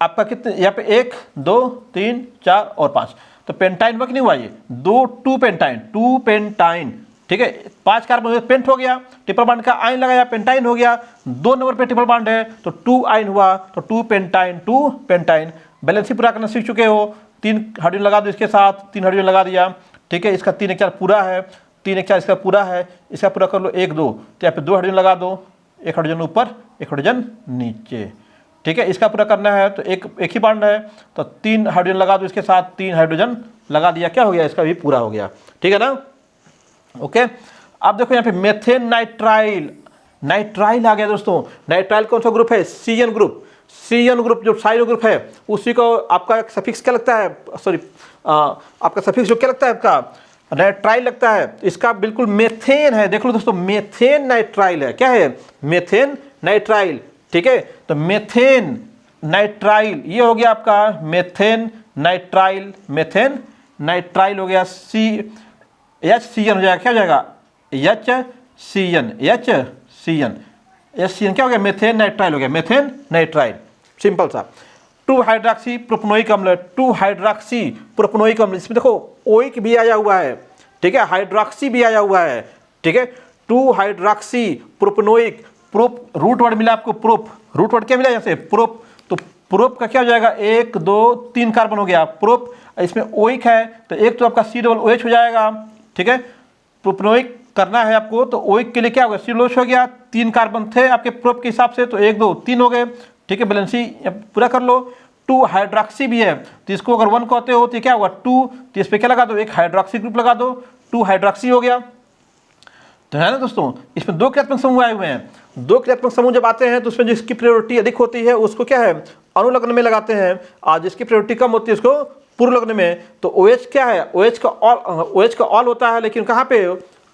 आपका कितने यहाँ पे 1 2 3 4 और 5, तो पेंटाइन हुआ कि नहीं हुआ, ये 2 पेंटाइन, ठीक है। 5 कार्बन पेंट हो गया, ट्रिपल बॉन्ड का आइन लगाया, पेंटाइन हो गया। 2 नंबर पे ट्रिपल बॉन्ड है तो 2 आइन हुआ, तो 2 पेंटाइन। बैलेंस ही पूरा करना सीख चुके हो। 3 हाइड्रोजन लगा दो इसके साथ, 3 हाइड्रोजन लगा दिया, ठीक है। इसका 3 1 4 पूरा है, 3 1 4 इसका पूरा है, इसका पूरा कर लो 1 2, तो यहाँ पे 2 हाइड्रोजन लगा दो, 1 हाइड्रोजन ऊपर 1 हाइड्रोजन नीचे, ठीक है। इसका पूरा करना है तो एक ही बॉन्ड है, तो 3 हाइड्रोजन लगा दो इसके साथ, 3 हाइड्रोजन लगा दिया, क्या हो गया, इसका भी पूरा हो गया, ठीक है ना, ओके। अब देखो यहाँ पे मेथेन नाइट्राइल आ गया दोस्तों। नाइट्राइल कौन सा ग्रुप है, CN ग्रुप, जो साइलो ग्रुप है उसी को आपका सफिक्स क्या लगता है, सॉरी आपका सफिक्स जो क्या लगता है, आपका नाइट्राइल लगता है। इसका बिल्कुल मेथेन है, देख लो दोस्तों, मेथेन नाइट्राइल है, क्या है, मेथेन नाइट्राइल, ठीक है। तो मेथेन नाइट्राइल ये हो गया आपका मेथेन नाइट्राइल हो गया, HCN हो जाएगा, क्या हो जाएगा, HCN क्या हो गया, मेथेन नाइट्राइल हो गया, मेथेन नाइट्राइल, सिंपल सा। 2 हाइड्रॉक्सी प्रोपनोइक अम्ल, 2 हाइड्रॉक्सी प्रोपनोइक अम्ल, इसमें देखो ओइक भी आया हुआ है, ठीक है, हाइड्रॉक्सी भी आया हुआ है, ठीक है। 2 hydroxy propanoic, prop root word मिला आपको, प्रोप, रूट वर्ड क्या मिला यहाँ से, प्रोप, तो प्रोप का क्या हो जाएगा, 1 2 3 कार्बन हो गया प्रोप। इसमें ओइक है तो एक तो आपका COOH हो जाएगा, ठीक है। प्रोपनोइक करना है आपको, तो ओइक के लिए क्या होगा, COOH हो गया, 3 कार्बन थे आपके प्रोप के हिसाब से, तो 1 2 3 हो गए, ठीक है। बैलेंसी पूरा कर लो। 2 हाइड्रॉक्सी भी है, तो इसको अगर 1 कहते हो तो क्या होगा 2, तो इस पर क्या लगा दो, एक हाइड्रॉक्सी ग्रुप लगा दो, 2 हाइड्रॉक्सी हो गया। तो है ना दोस्तों, इसमें 2 क्रियात्मक समूह आए हुए हैं। 2 क्रियात्मक समूह जब आते हैं तो उसमें जिसकी प्रायोरिटी अधिक होती है उसको क्या है, अनुलग्न में लगाते हैं, और जिसकी प्रायोरिटी कम होती है उसको पूर्व लग्न में। तो OH क्या है, OH का ऑल होता है, लेकिन कहाँ पे,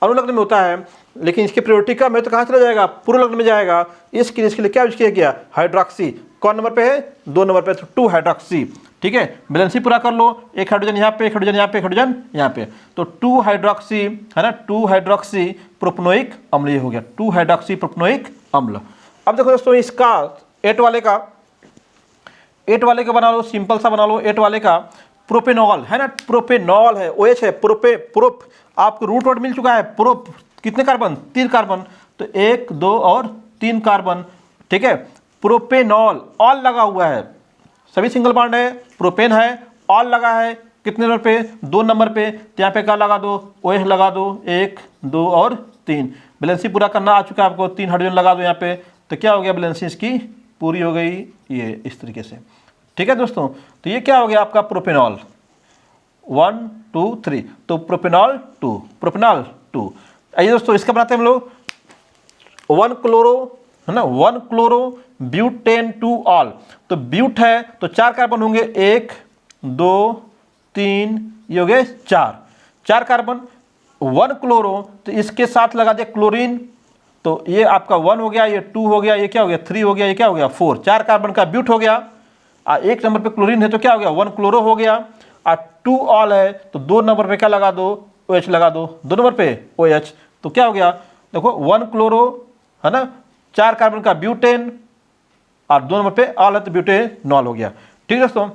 अनुलग्न में होता है, लेकिन इसकी प्रायोरिटी कम है तो कहाँ चला जाएगा, पूर्व लग्न में जाएगा। इसके लिए क्या यूज किया गया, हाइड्रॉक्सी। कौन नंबर पे है, 2 नंबर पे, तो 2 हाइड्रॉक्सी, ठीक है। बैलेंसी पूरा कर लो, एक हाइड्रोजन यहाँ पे, एक हाइड्रोजन यहाँ पे, एक हाइड्रोजन यहाँ पे, तो 2 हाइड्रॉक्सी है ना, 2 हाइड्रॉक्सी प्रोपनोइक अम्ल ये हो गया, 2 हाइड्रॉक्सी प्रोपनोइक अम्ल। अब देखो दोस्तों, इसका 8 वाले का बना लो, सिंपल सा बना लो। 8 वाले का प्रोपेनॉल है ना, प्रोपेनॉल है, OH है, प्रोप आपको रूट वर्ड मिल चुका है, प्रोप, कितने कार्बन, 3 कार्बन, तो 1 2 और 3 कार्बन, ठीक है। प्रोपेनॉल, ऑल लगा हुआ है, सभी सिंगल बॉन्ड है, प्रोपेन है, ऑल लगा है, कितने नंबर पे, 2 नंबर पे, तो यहाँ पे क्या लगा दो, OH लगा दो, 1 2 और 3। बैलेंसी पूरा करना आ चुका है आपको, 3 हाइड्रोजन लगा दो यहाँ पे, तो क्या हो गया, बैलेंसी इसकी पूरी हो गई, ये इस तरीके से, ठीक है दोस्तों। तो ये क्या हो गया आपका प्रोपेनॉल, 1 2 3, तो प्रोपेनॉल 2। आइए दोस्तों, इसका बनाते हैं हम लोग 1 क्लोरो है ना, 1 क्लोरो ब्यूटेन 2 ऑल। तो ब्यूट है तो 4 कार्बन होंगे, 1 2 3, ये हो गए 4 कार्बन। 1 क्लोरो, तो इसके साथ लगा दिया क्लोरीन, तो ये आपका 1 हो गया, ये 2 हो गया, ये क्या हो गया 3 हो गया, ये क्या हो गया 4, 4 कार्बन का ब्यूट हो गया। 1 नंबर पे क्लोरीन है तो क्या हो गया 1 क्लोरो हो गया, और 2 ऑल है तो 2 नंबर पे क्या लगा दो, OH लगा दो, 2 नंबर पे OH, तो क्या हो गया, देखो 1 क्लोरो है ना, 4 कार्बन का ब्यूटेन, और 2 नंबर पे ऑल है तो ब्यूटेनॉल हो गया, ठीक है दोस्तों।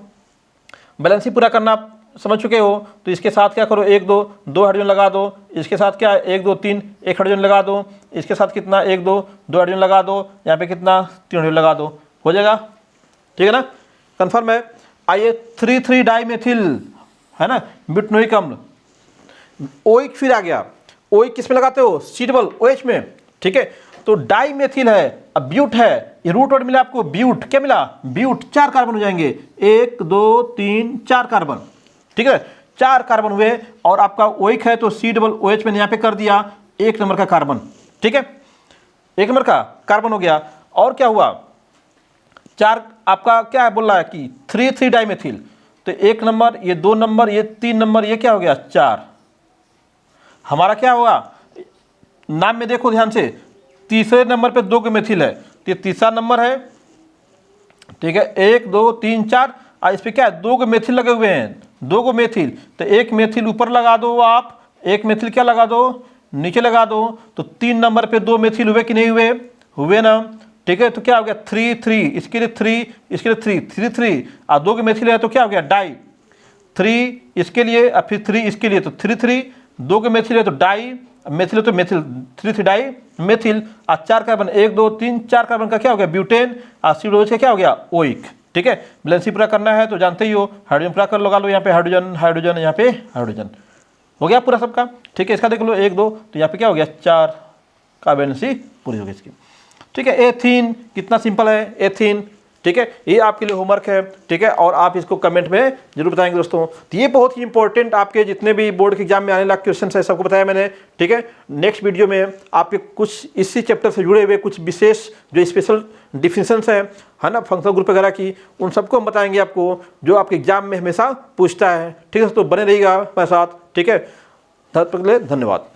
बैलेंसी पूरा करना समझ चुके हो, तो इसके साथ क्या करो, 1 2 हाइड्रोजन लगा दो, इसके साथ क्या 1 2 3, 1 हाइड्रोजन लगा दो, इसके साथ कितना 1 2 हाइड्रोजन लगा दो, यहाँ पे कितना 3 हाइड्रोजन लगा दो, हो जाएगा, ठीक है ना, कंफर्म है। आइए 3 डाइमेथिल है ना, ब्यूटनोइक अम्ल, ओइक फिर आ गया, ओइक किस में लगाते हो, सीटेबल OH में, ठीक है। तो डाइमेथिल है, अब ब्यूट है, ये रूट वर्ड मिला आपको, ब्यूट, क्या मिला, ब्यूट, 4 कार्बन हो जाएंगे, 1 2 3 4 कार्बन, ठीक है, 4 कार्बन हुए। और आपका ओइक है तो COOH मैंने यहाँ पे कर दिया, 1 नंबर का कार्बन, ठीक है, 1 नंबर का कार्बन हो गया। और क्या हुआ, 4 आपका क्या है बोल रहा है कि 3 डाइमेथिल, तो 1 नंबर, ये 2 नंबर, ये 3 नंबर, ये क्या हो गया 4, हमारा क्या होगा, नाम में देखो ध्यान से, तीसरे नंबर पे 2 मेथिल है, तो ये तीसरा नंबर है, ठीक है। 1 2 3 4, और इस पर क्या है, 2 मेथिल लगे हुए हैं, 2 मेथिल, तो 1 मेथिल ऊपर लगा दो आप, 1 मेथिल क्या लगा दो, नीचे लगा दो, तो 3 नंबर पे 2 मेथिल हुए कि नहीं हुए, हुए ना, ठीक है। तो क्या हो गया 3 3, इसके लिए 3, इसके लिए 3 3 3, और 2 मेथिल है तो क्या हो गया डाई, 3 इसके लिए और फिर 3 इसके लिए, तो 3 3, 2 मेथिल है तो डाई, मेथिल है तो मेथिल, 3 3 डाई मेथिल, और 4 कार्बन, 1 2 3 4 कार्बन का क्या हो गया ब्यूटेन, और COOH का क्या हो गया ओइक, ठीक है। बैलेंसी पूरा करना है तो जानते ही हो, हाइड्रोजन पूरा कर लगा लो, यहाँ पे हाइड्रोजन हाइड्रोजन, यहाँ पे हाइड्रोजन, हो गया पूरा सबका, ठीक है। इसका देख लो 1 2, तो यहाँ पे क्या हो गया 4 का बैलेंसी पूरी हो गई इसकी, ठीक है। एथीन कितना सिंपल है, एथीन, ठीक है। ये आपके लिए होमवर्क है, ठीक है, और आप इसको कमेंट में जरूर बताएंगे दोस्तों। तो ये बहुत ही इंपॉर्टेंट आपके जितने भी बोर्ड के एग्जाम में आने वाले क्वेश्चन है सबको बताया मैंने, ठीक है। नेक्स्ट वीडियो में आपके कुछ इसी चैप्टर से जुड़े हुए कुछ विशेष जो स्पेशल डिफिनेशंस है ना, फंक्शनल ग्रुप वगैरह की, उन सबको हम बताएंगे आपको, जो आपके एग्जाम में हमेशा पूछता है, ठीक है। तो बने रहिएगा मेरे साथ, ठीक है। तब तक के लिए धन्यवाद।